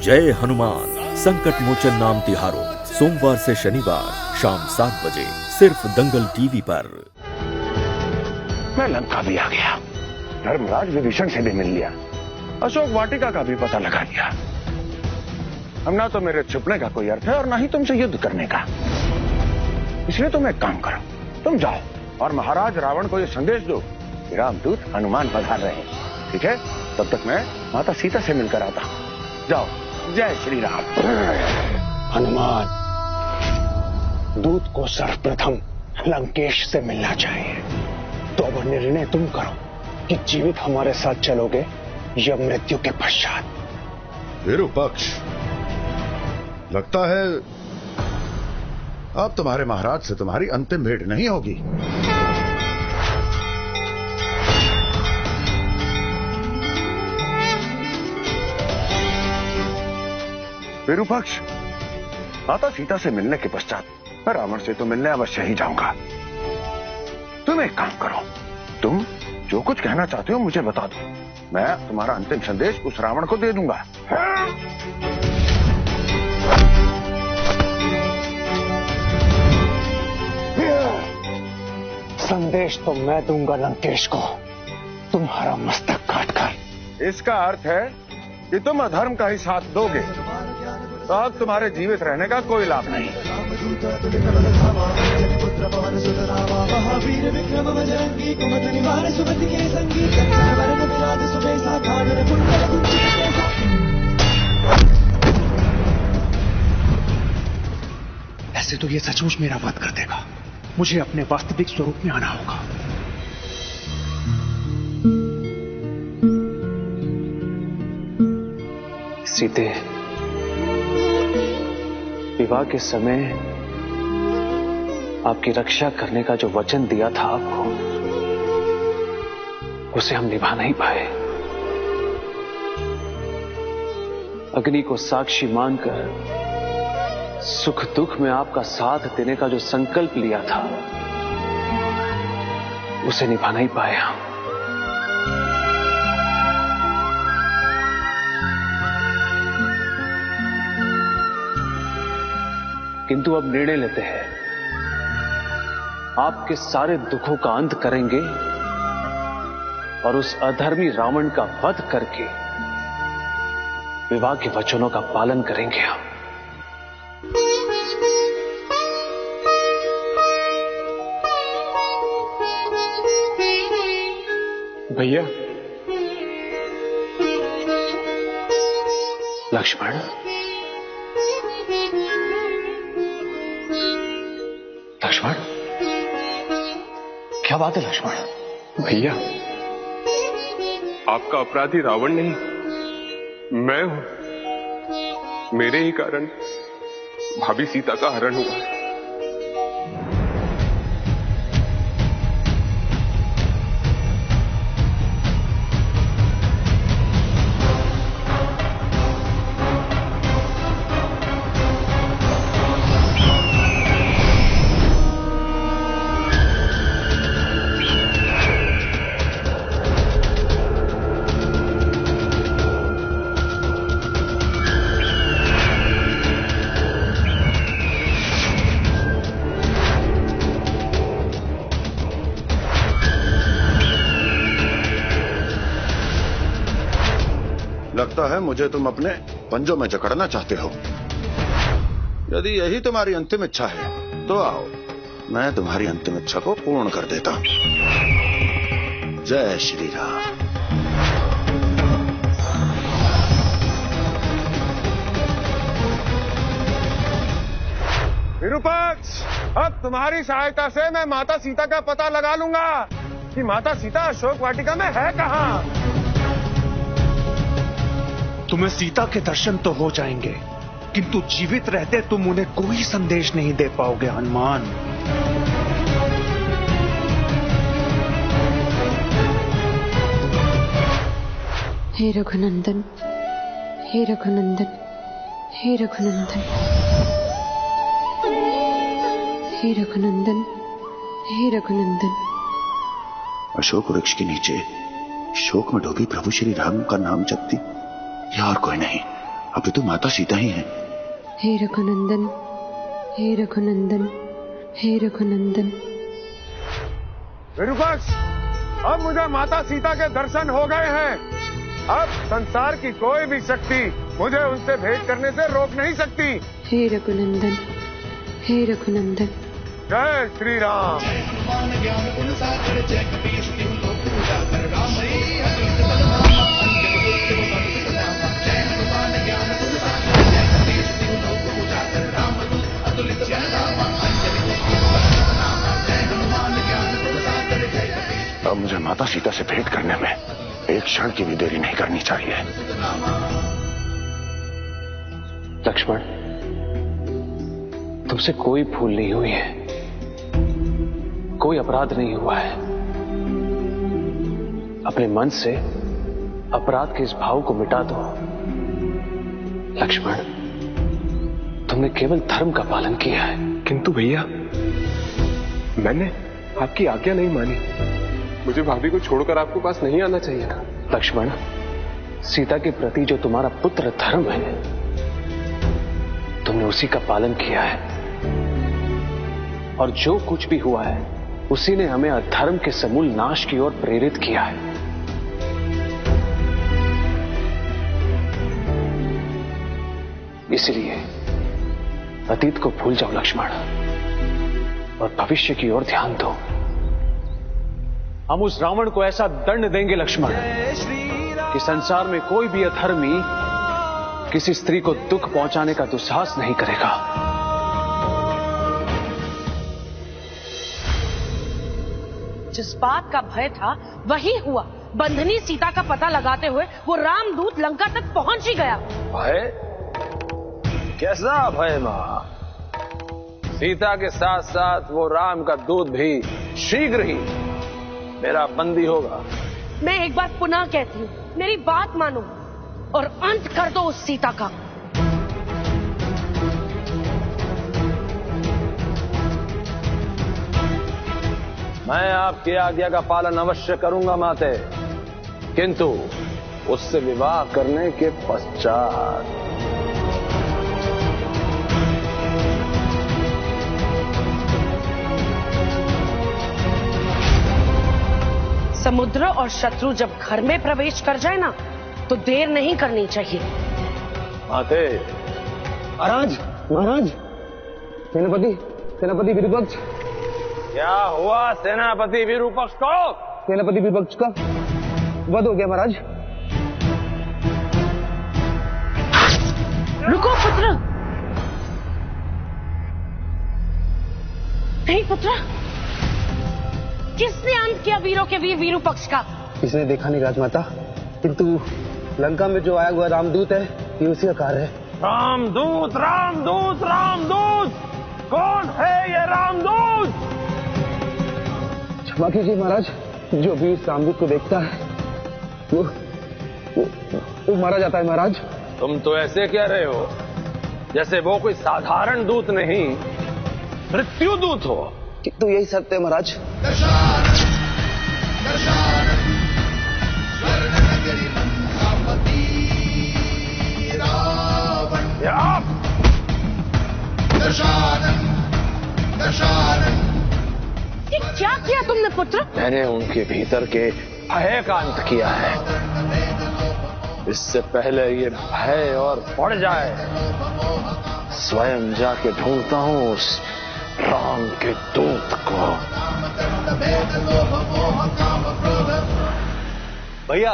जय हनुमान संकट मोचन नाम तिहारों सोमवार से शनिवार शाम 7 बजे सिर्फ दंगल टीवी पर। मैं लंका भी आ गया, धर्मराज विभीषण से भी मिल लिया, अशोक वाटिका का भी पता लगा लिया। अब ना तो मेरे छुपने का कोई अर्थ है और ना ही तुमसे युद्ध करने का। इसलिए तुम एक काम करो, तुम जाओ और महाराज रावण को यह संदेश दो कि रामदूत हनुमान पधार रहे हैं। ठीक है, तब तक मैं माता सीता से मिलकर आता हूं। जाओ, जय श्री राम। हनुमान, दूत को सर्वप्रथम लंकेश से मिलना चाहिए। तो अब निर्णय तुम करो कि जीवित हमारे साथ चलोगे या मृत्यु के पश्चात। विरूपक्ष, लगता है अब तुम्हारे महाराज से तुम्हारी अंतिम भेंट नहीं होगी। विरूपक्ष, माता सीता से मिलने के पश्चात मैं रावण से तो मिलने अवश्य ही जाऊंगा। तुम एक काम करो, तुम जो कुछ कहना चाहते हो मुझे बता दो, मैं तुम्हारा अंतिम संदेश उस रावण को दे दूंगा। संदेश तो मैं दूंगा लंकेश को, तुम्हारा मस्तक काटकर। इसका अर्थ है कि तुम अधर्म का ही साथ दोगे, तो अब तुम्हारे जीवित रहने का कोई लाभ नहीं। ऐसे तो ये सचमुच मेरा वध कर देगा। मुझे अपने वास्तविक स्वरूप में आना होगा। सीते, विवाह के समय आपकी रक्षा करने का जो वचन दिया था आपको, उसे हम निभा नहीं पाए। अग्नि को साक्षी मानकर सुख दुख में आपका साथ देने का जो संकल्प लिया था, उसे निभा नहीं पाए हम। किंतु अब निर्णय लेते हैं, आपके सारे दुखों का अंत करेंगे और उस अधर्मी रावण का वध करके विवाह के वचनों का पालन करेंगे हम। भैया, लक्ष्मण, लक्ष्मण, क्या बात है लक्ष्मण? भैया, आपका अपराधी रावण नहीं, मैं हूं। मेरे ही कारण भाभी सीता का हरण हुआ है। लगता है मुझे तुम अपने पंजों में जकड़ना चाहते हो। यदि यही तुम्हारी अंतिम इच्छा है तो आओ, मैं तुम्हारी अंतिम इच्छा को पूर्ण कर देता हूं। जय श्री राम। विरूपक्ष, अब तुम्हारी सहायता से मैं माता सीता का पता लगा लूंगा कि माता सीता अशोक वाटिका में है कहां। तुम्हें सीता के दर्शन तो हो जाएंगे, किंतु जीवित रहते तुम उन्हें कोई संदेश नहीं दे पाओगे हनुमान। हे रघुनंदन, हे रघुनंदन, हे रघुनंदन, हे रघुनंदन, हे रघुनंदन। अशोक वृक्ष के नीचे शोक में डूबी प्रभु श्री राम का नाम जपती या और कोई नहीं, अभी तो माता सीता ही हैं। हे रघुनंदन, हे रघुनंदन, हे रघुनंदन। विरूपाक्ष, अब मुझे माता सीता के दर्शन हो गए हैं। अब संसार की कोई भी शक्ति मुझे उनसे भेंट करने से रोक नहीं सकती। हे रघुनंदन, हे रघुनंदन। जय श्री राम। अब मुझे माता सीता से भेंट करने में एक क्षण की भी देरी नहीं करनी चाहिए। लक्ष्मण, तुमसे कोई भूल नहीं हुई है, कोई अपराध नहीं हुआ है। अपने मन से अपराध के इस भाव को मिटा दो। लक्ष्मण, तुमने केवल धर्म का पालन किया है। किंतु भैया, मैंने आपकी आज्ञा नहीं मानी। मुझे भाभी को छोड़कर आपके पास नहीं आना चाहिए था। लक्ष्मण, सीता के प्रति जो तुम्हारा पुत्र धर्म है, तुमने उसी का पालन किया है। और जो कुछ भी हुआ है, उसी ने हमें अधर्म के समूल नाश की ओर प्रेरित किया है। इसलिए अतीत को भूल जाओ लक्ष्मण, और भविष्य की ओर ध्यान दो। हम उस रावण को ऐसा दंड देंगे लक्ष्मण कि संसार में कोई भी अधर्मी किसी स्त्री को दुख पहुंचाने का दुस्साहस नहीं करेगा। जिस बात का भय था वही हुआ। बंधनी सीता का पता लगाते हुए वो रामदूत लंका तक पहुंच ही गया। भय? कैसा भय मां? सीता के साथ साथ वो राम का दूत भी शीघ्र ही मेरा बंदी होगा। मैं एक बार पुनः कहती हूँ, मेरी बात मानो और अंत कर दो उस सीता का। मैं आपकी आज्ञा का पालन अवश्य करूंगा माते, किंतु उससे विवाह करने के पश्चात। समुद्र और शत्रु जब घर में प्रवेश कर जाए ना, तो देर नहीं करनी चाहिए। माते। महाराज, महाराज, सेनापति विरूपक्ष। क्या हुआ सेनापति विरूपक्ष को? सेनापति विरूपक्ष का वध हो गया महाराज। रुको पुत्र। नहीं पुत्र, किसने अंत किया वीरों के वीर विरूपक्ष का? इसने देखा नहीं राजमाता, किंतु लंका में जो आया हुआ रामदूत है, ये उसी का कार्य है। रामदूत, रामदूत, रामदूत! कौन है ये रामदूत? क्षमा कीजिए महाराज, जो भी इस रामदूत को देखता है वो मारा जाता है महाराज। तुम तो ऐसे कह रहे हो जैसे वो कोई साधारण दूत नहीं, मृत्यु दूत हो। किंतु यही सत्य है महाराज। ये क्या किया तुमने पुत्र? मैंने उनके भीतर के भय का अंत किया है। इससे पहले ये भय और बढ़ जाए, स्वयं जाके ढूंढता हूं उस राम के दूत को। भैया,